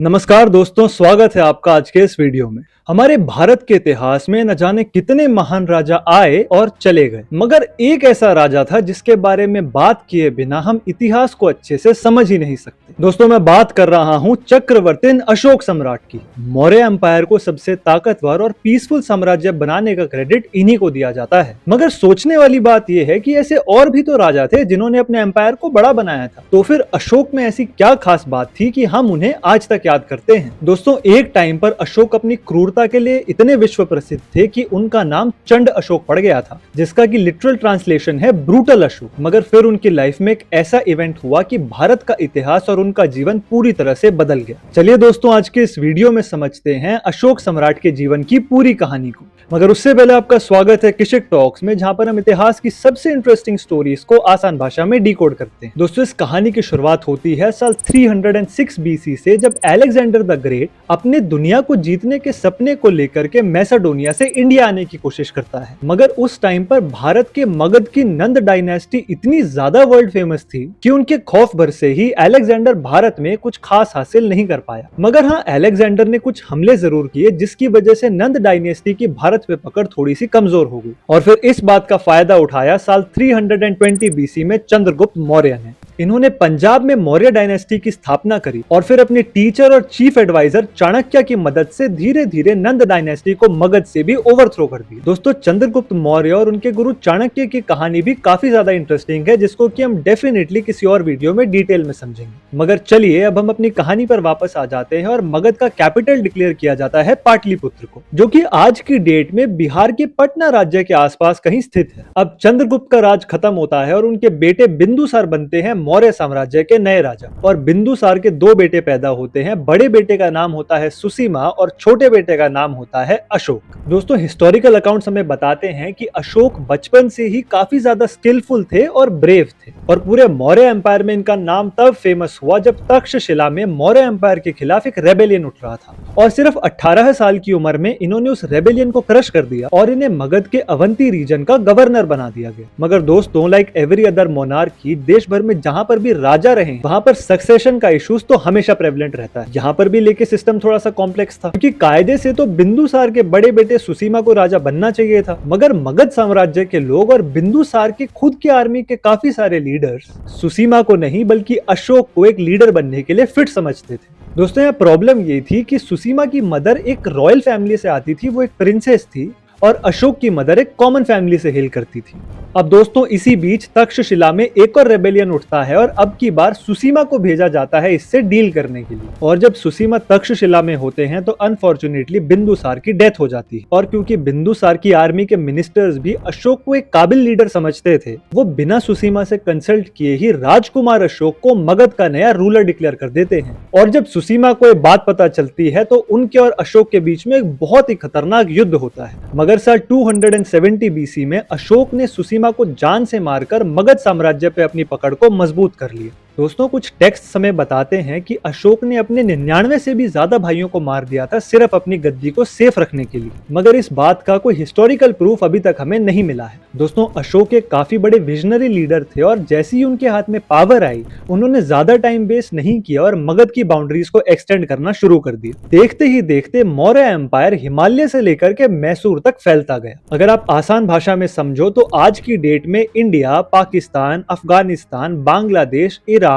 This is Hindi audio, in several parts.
नमस्कार दोस्तों, स्वागत है आपका आज के इस वीडियो में। हमारे भारत के इतिहास में न जाने कितने महान राजा आए और चले गए, मगर एक ऐसा राजा था जिसके बारे में बात किए बिना हम इतिहास को अच्छे से समझ ही नहीं सकते। दोस्तों, मैं बात कर रहा हूँ चक्रवर्ती अशोक सम्राट की। मौर्य एम्पायर को सबसे ताकतवर और पीसफुल साम्राज्य बनाने का क्रेडिट इन्हीं को दिया जाता है। मगर सोचने वाली बात यह है कि ऐसे और भी तो राजा थे जिन्होंने अपने एम्पायर को बड़ा बनाया था। तो फिर अशोक में ऐसी क्या खास बात थी कि हम उन्हें आज तक याद करते हैं। दोस्तों, एक टाइम पर अशोक अपनी क्रूरता के लिए इतने विश्व प्रसिद्ध थे कि उनका नाम चंड अशोक पड़ गया था, जिसका कि लिटरल ट्रांसलेशन है ब्रूटल अशोक। मगर फिर उनकी लाइफ में एक ऐसा इवेंट हुआ कि भारत का इतिहास और उनका जीवन पूरी तरह से बदल गया। चलिए दोस्तों, आज के इस वीडियो में समझते हैं अशोक सम्राट के जीवन की पूरी कहानी को। मगर उससे पहले आपका स्वागत है किशिक टॉक्स में, जहां पर हम इतिहास की सबसे इंटरेस्टिंग स्टोरीज को आसान भाषा में डिकोड करते हैं। दोस्तों, इस कहानी की शुरुआत होती है साल 306 बीसी से, जब अलेक्जेंडर द ग्रेट अपने दुनिया को जीतने के सपने को लेकर के मैसेडोनिया से इंडिया आने की कोशिश करता है। मगर उस टाइम पर भारत के मगध की नंद डायनेस्टी इतनी ज्यादा वर्ल्ड फेमस थी कि उनके खौफ भर से ही अलेक्जेंडर भारत में कुछ खास हासिल नहीं कर पाया। मगर हाँ, अलेक्जेंडर ने कुछ हमले जरूर किए, जिसकी वजह से नंद डायनेस्टी की भारत पे पकड़ थोड़ी सी कमजोर हो गई। और फिर इस बात का फायदा उठाया साल 320 बीसी में चंद्रगुप्त मौर्य ने। इन्होंने पंजाब में मौर्य डायनेस्टी की स्थापना करी और फिर अपने टीचर और चीफ एडवाइजर चाणक्य की मदद से धीरे धीरे नंद डायनेस्टी को मगध से भी ओवरथ्रो कर दी। दोस्तों, चंद्रगुप्त मौर्य और उनके गुरु चाणक्य की कहानी भी काफी ज्यादा इंटरेस्टिंग है, जिसको कि हम डेफिनेटली किसी और वीडियो में डिटेल में समझेंगे। मगर चलिए अब हम अपनी कहानी पर वापस आ जाते हैं और मगध का कैपिटल डिक्लेयर किया जाता है पाटलिपुत्र को, जो कि आज की डेट में बिहार के पटना राज्य के आसपास कहीं स्थित है। अब चंद्रगुप्त का राज खत्म होता है और उनके बेटे बिंदुसार बनते हैं मौर्य साम्राज्य के नए राजा। और बिंदुसार के दो बेटे पैदा होते हैं। बड़े बेटे का नाम होता है सुसीमा और छोटे बेटे का नाम होता है अशोक। दोस्तों, हिस्टोरिकल अकाउंट्स हमें बताते हैं कि अशोक बचपन से ही काफी ज्यादा स्किलफुल थे और ब्रेव थे। और पूरे मौर्य एम्पायर में इनका नाम तब फेमस हुआ जब तक्षशिला में मौर्य एम्पायर के खिलाफ एक रेबेलियन उठ रहा था। और सिर्फ 18 साल की उम्र में इन्होंने उस रेबेलियन को क्रश कर दिया और इन्हें मगध के अवंती रीजन का गवर्नर बना दिया गया। मगर दोस्तों, लाइक एवरी अदर मोनार्की, देश भर में जहां पर भी राजा रहे वहां पर सक्सेशन का इश्यूज तो हमेशा प्रेवलेंट रहता है। यहाँ पर भी लेके सिस्टम थोड़ा सा कॉम्प्लेक्स था, क्योंकि कायदे से तो बिंदुसार के बड़े बेटे सुसीमा को राजा बनना चाहिए था। मगर मगध साम्राज्य के लोग और बिंदुसार के खुद की आर्मी के काफी सारे लीडर्स सुसीमा को नहीं बल्कि अशोक को एक लीडर बनने के लिए फिट समझते थे। दोस्तों, यहाँ प्रॉब्लम ये थी कि सुसीमा की मदर एक रॉयल फैमिली से आती थी, वो एक प्रिंसेस थी, और अशोक की मदर एक कॉमन फैमिली से हेल करती थी। अब दोस्तों, इसी बीच तक्षशिला में एक और रेबेलियन उठता है और अब की बार सुसीमा को भेजा जाता है इससे डील करने के लिए। और जब सुसीमा तक्षशिला में होते हैं तो अनफॉर्चुनेटली बिंदुसार की डेथ हो जाती है। और क्योंकि बिंदुसार की आर्मी के मिनिस्टर्स भी अशोक को एक काबिल लीडर समझते थे, वो बिना सुसीमा से कंसल्ट किए ही राजकुमार अशोक को मगध का नया रूलर डिक्लेयर कर देते हैं। और जब सुसीमा को ये बात पता चलती है तो उनके और अशोक के बीच में एक बहुत ही खतरनाक युद्ध होता है। मगर साल 270 बीसी में अशोक ने सुसीमा को जान से मारकर मगध साम्राज्य पे अपनी पकड़ को मजबूत कर लिया। दोस्तों, कुछ टेक्स्ट हमें बताते हैं कि अशोक ने अपने 99 से भी ज्यादा भाइयों को मार दिया था सिर्फ अपनी गद्दी को सेफ रखने के लिए। मगर इस बात का कोई हिस्टोरिकल प्रूफ अभी तक हमें नहीं मिला है। दोस्तों, अशोक एक काफी बड़े विजनरी लीडर थे और जैसे ही उनके हाथ में पावर आई, उन्होंने ज्यादा टाइम वेस्ट नहीं किया और मगध की बाउंड्रीज को एक्सटेंड करना शुरू कर दिया। देखते ही देखते मौर्य एम्पायर हिमालय से लेकर के मैसूर तक फैलता गया। अगर आप आसान भाषा में समझो तो आज की डेट में इंडिया, पाकिस्तान, अफगानिस्तान, बांग्लादेश, ईरान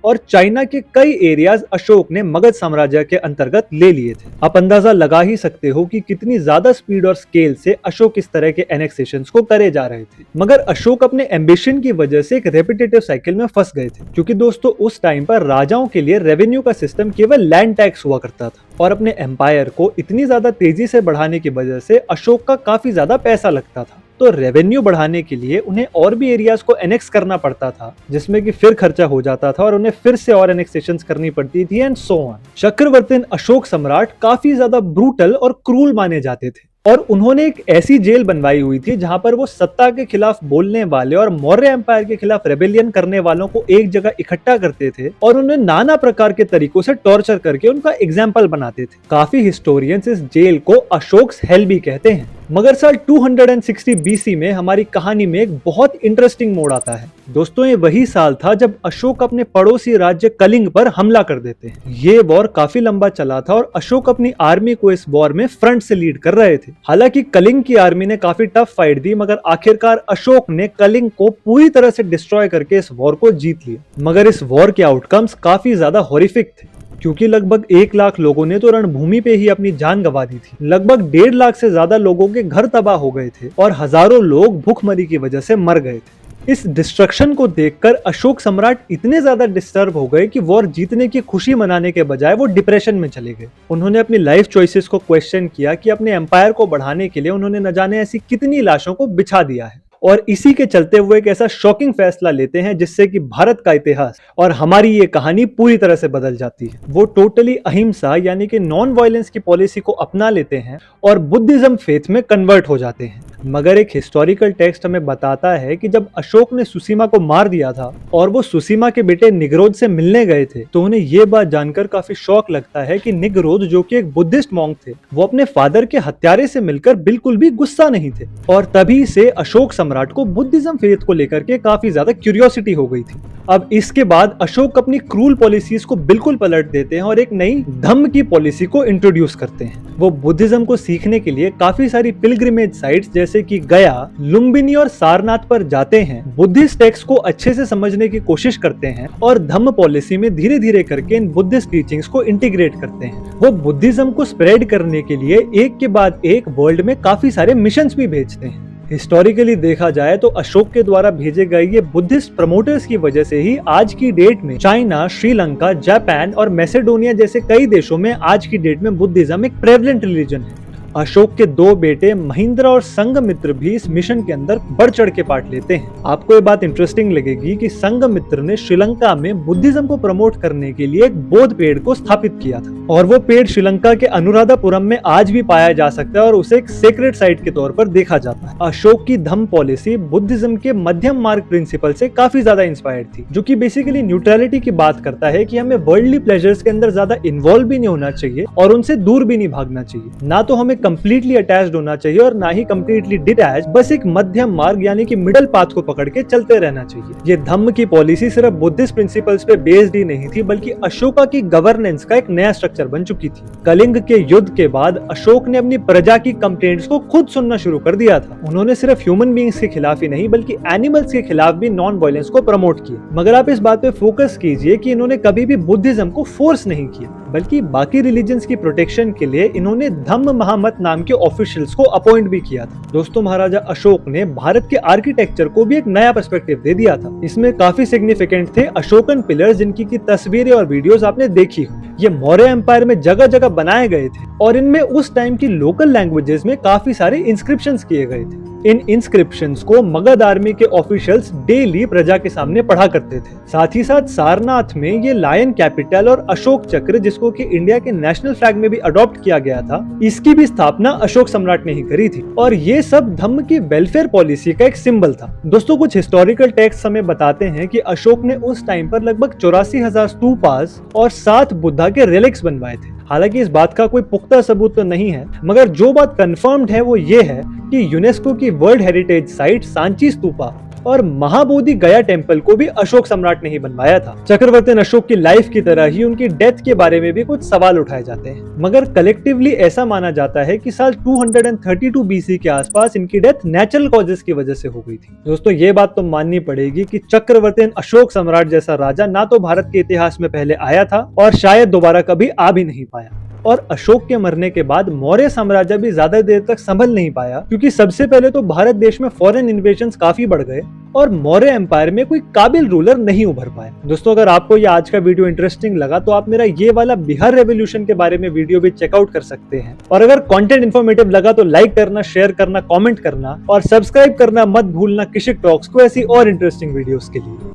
और चाइना के कई एरियाज अशोक ने मगध साम्राज्य के अंतर्गत ले लिए थे। आप अंदाजा लगा ही सकते हो कि कितनी ज्यादा स्पीड और स्केल से अशोक इस तरह के एनेक्सेशंस को करे जा रहे थे। मगर अशोक अपने एम्बिशन की वजह से एक रेपिटेटिव साइकिल में फंस गए थे, क्योंकि दोस्तों उस टाइम पर राजाओं के लिए रेवेन्यू का सिस्टम केवल लैंड टैक्स हुआ करता था। और अपने एम्पायर को इतनी ज्यादा तेजी से बढ़ाने की वजह से अशोक का काफी ज्यादा पैसा लगता था। तो रेवेन्यू बढ़ाने के लिए उन्हें और भी एरियाज को एनेक्स करना पड़ता था, जिसमें कि फिर खर्चा हो जाता था और उन्हें फिर से और एनेक्सेशंस करनी पड़ती थी एंड सो ऑन। चक्रवर्ती अशोक सम्राट काफी ज्यादा ब्रूटल और क्रूल माने जाते थे और उन्होंने एक ऐसी जेल बनवाई हुई थी जहां पर वो सत्ता के खिलाफ बोलने वाले और मौर्य एम्पायर के खिलाफ रेबेलियन करने वालों को एक जगह इकट्ठा करते थे और उन्हें नाना प्रकार के तरीकों से टॉर्चर करके उनका एग्जाम्पल बनाते थे। काफी हिस्टोरियंस इस जेल को अशोक्स हेल भी कहते हैं। मगर साल 260 BC में हमारी कहानी में एक बहुत इंटरेस्टिंग मोड़ आता है। दोस्तों, ये वही साल था जब अशोक अपने पड़ोसी राज्य कलिंग पर हमला कर देते हैं। ये वॉर काफी लंबा चला था और अशोक अपनी आर्मी को इस वॉर में फ्रंट से लीड कर रहे थे। हालांकि कलिंग की आर्मी ने काफी टफ फाइट दी, मगर आखिरकार अशोक ने कलिंग को पूरी तरह से डिस्ट्रॉय करके इस वॉर को जीत लिया। मगर इस वॉर के आउटकम्स काफी ज्यादा हॉरिफिक थे, क्योंकि लगभग 1 लाख लोगों ने तो रणभूमि पे ही अपनी जान गंवा दी थी। लगभग 1.5 लाख से ज्यादा लोगों के घर तबाह हो गए थे और हजारों लोग भूखमरी की वजह से मर गए थे। इस डिस्ट्रक्शन को देखकर अशोक सम्राट इतने ज्यादा डिस्टर्ब हो गए कि वॉर जीतने की खुशी मनाने के बजाय वो डिप्रेशन में चले गए। उन्होंने अपनी लाइफ चॉइसेस को क्वेश्चन किया कि अपने एम्पायर को बढ़ाने के लिए उन्होंने न जाने ऐसी कितनी लाशों को बिछा दिया है, और इसी के चलते हुए एक ऐसा शॉकिंग फैसला लेते हैं जिससे कि भारत का इतिहास और हमारी ये कहानी पूरी तरह से बदल जाती है। वो टोटली अहिंसा यानी कि नॉन वायलेंस की पॉलिसी को अपना लेते हैं और बुद्धिज्म फेथ में कन्वर्ट हो जाते हैं। मगर एक हिस्टोरिकल टेक्स्ट हमें बताता है कि जब अशोक ने सुसीमा को मार दिया था और वो सुसीमा के बेटे निगरोध से मिलने गए थे, तो उन्हें ये बात जानकर काफी शौक लगता है कि निगरोध, जो कि एक बुद्धिस्ट मॉन्क थे, वो अपने फादर के हत्यारे से मिलकर बिल्कुल भी गुस्सा नहीं थे। और तभी से अशोक सम्राट को बुद्धिज्म फेथ को लेकर के काफी ज्यादा क्यूरियोसिटी हो गई थी। अब इसके बाद अशोक अपनी क्रूल पॉलिसीज को बिल्कुल पलट देते हैं और एक नई धम्म की पॉलिसी को इंट्रोड्यूस करते हैं। वो बुद्धिज्म को सीखने के लिए काफी सारी पिलग्रिमेज साइट्स जैसे कि गया, लुम्बिनी और सारनाथ पर जाते हैं, बुद्धिस्ट टेक्स्ट को अच्छे से समझने की कोशिश करते हैं और धम्म पॉलिसी में धीरे धीरे करके इन बुद्धिस्ट टीचिंग्स को इंटीग्रेट करते हैं। वो बुद्धिज्म को स्प्रेड करने के लिए एक के बाद एक वर्ल्ड में काफी सारे मिशंस भी भेजते हैं। हिस्टोरिकली देखा जाए तो अशोक के द्वारा भेजे गए ये बुद्धिस्ट प्रमोटर्स की वजह से ही आज की डेट में चाइना, श्रीलंका, जापान और मैसेडोनिया जैसे कई देशों में आज की डेट में बुद्धिज्म एक प्रेवलेंट रिलीजन है। अशोक के 2 बेटे महेंद्र और संघमित्र भी इस मिशन के अंदर बढ़ चढ़ के पार्ट लेते हैं। आपको ये बात इंटरेस्टिंग लगेगी कि संघमित्र ने श्रीलंका में बुद्धिज्म को प्रमोट करने के लिए एक बोध पेड़ को स्थापित किया था, और वो पेड़ श्रीलंका के अनुराधापुरम में आज भी पाया जा सकता है और उसे एक सेक्रेट साइट के तौर पर देखा जाता है। अशोक की धम्म पॉलिसी बुद्धिज्म के मध्यम मार्ग प्रिंसिपल से काफी ज्यादा इंस्पायर्ड थी, जो कि बेसिकली न्यूट्रलिटी की बात करता है कि हमें वर्ल्डली प्लेजर्स के अंदर ज्यादा इन्वॉल्व भी नहीं होना चाहिए और उनसे दूर भी नहीं भागना चाहिए। ना तो हमें कंप्लीटली अटैच्ड होना चाहिए और ना ही कंप्लीटली डिटैच, बस एक मध्यम मार्ग यानी कि मिडिल पाथ को पकड़ के चलते रहना चाहिए। ये धम्म की पॉलिसी सिर्फ बुद्धिस्ट प्रिंसिपल्स पे बेस्ड ही नहीं थी, बल्कि अशोका की गवर्नेंस का एक नया स्ट्रक्चर बन चुकी थी। कलिंग के युद्ध के बाद अशोक ने अपनी प्रजा की कंप्लेंट्स को खुद सुनना शुरू कर दिया था। उन्होंने सिर्फ ह्यूमन बीइंग्स के खिलाफ ही नहीं बल्कि एनिमल्स के खिलाफ भी नॉन वायलेंस को प्रमोट किया। मगर आप इस बात पे फोकस कीजिए कि इन्होंने कभी भी बुद्धिज्म को फोर्स नहीं किया, बल्कि बाकी रिलीजन्स की प्रोटेक्शन के लिए इन्होंने धम्म महामत नाम के ऑफिशियल्स को अपॉइंट भी किया था। दोस्तों, महाराजा अशोक ने भारत के आर्किटेक्चर को भी एक नया पर्सपेक्टिव दे दिया था। इसमें काफी सिग्निफिकेंट थे अशोकन पिलर्स, जिनकी की तस्वीरें और वीडियोस आपने देखी हो। ये मौर्य एम्पायर में जगह जगह बनाए गए थे और इनमें उस टाइम की लोकल लैंग्वेजेस में काफी सारे इंस्क्रिप्शंस किए गए थे। इन इंस्क्रिप्शंस को मगध आर्मी के ऑफिशियल्स डेली प्रजा के सामने पढ़ा करते थे। साथ ही साथ सारनाथ में ये लायन कैपिटल और अशोक चक्र, जिसको कि इंडिया के नेशनल फ्लैग में भी अडॉप्ट किया गया था, इसकी भी स्थापना अशोक सम्राट ने ही करी थी। और ये सब धम्म की वेलफेयर पॉलिसी का एक सिंबल था। दोस्तों, कुछ हिस्टोरिकल टेक्स्ट हमें बताते हैं कि अशोक ने उस टाइम पर लगभग 84,000 स्तूपास और 7 बुद्धा के रेलिक्स बनवाए थे। हालांकि इस बात का कोई पुख्ता सबूत तो नहीं है, मगर जो बात कंफर्म्ड है वो ये है कि यूनेस्को की world heritage site Sanchi stupa और महाबोधि गया टेम्पल को भी अशोक सम्राट ने ही बनवाया था। चक्रवर्ती अशोक की लाइफ की तरह ही उनकी डेथ के बारे में भी कुछ सवाल उठाए जाते हैं, मगर कलेक्टिवली ऐसा माना जाता है कि साल 232 BC के आसपास इनकी डेथ नेचुरल कॉजेस की वजह से हो गई थी। दोस्तों, ये बात तो माननी पड़ेगी कि चक्रवर्ती अशोक सम्राट जैसा राजा ना तो भारत के इतिहास में पहले आया था और शायद दोबारा कभी आ भी नहीं पाया। और अशोक के मरने के बाद मौर्य साम्राज्य भी ज्यादा देर तक संभल नहीं पाया, क्योंकि सबसे पहले तो भारत देश में फॉरेन इन्वेजन्स काफी बढ़ गए और मौर्य एम्पायर में कोई काबिल रूलर नहीं उभर पाया। दोस्तों, अगर आपको ये आज का वीडियो इंटरेस्टिंग लगा तो आप मेरा ये वाला बिहार रेवोल्यूशन के बारे में वीडियो भी चेकआउट कर सकते हैं। और अगर कंटेंट इन्फॉर्मेटिव लगा तो लाइक करना, शेयर करना, कमेंट करना और सब्सक्राइब करना मत भूलना किशिक टॉक्स को ऐसी और इंटरेस्टिंग वीडियोस के लिए।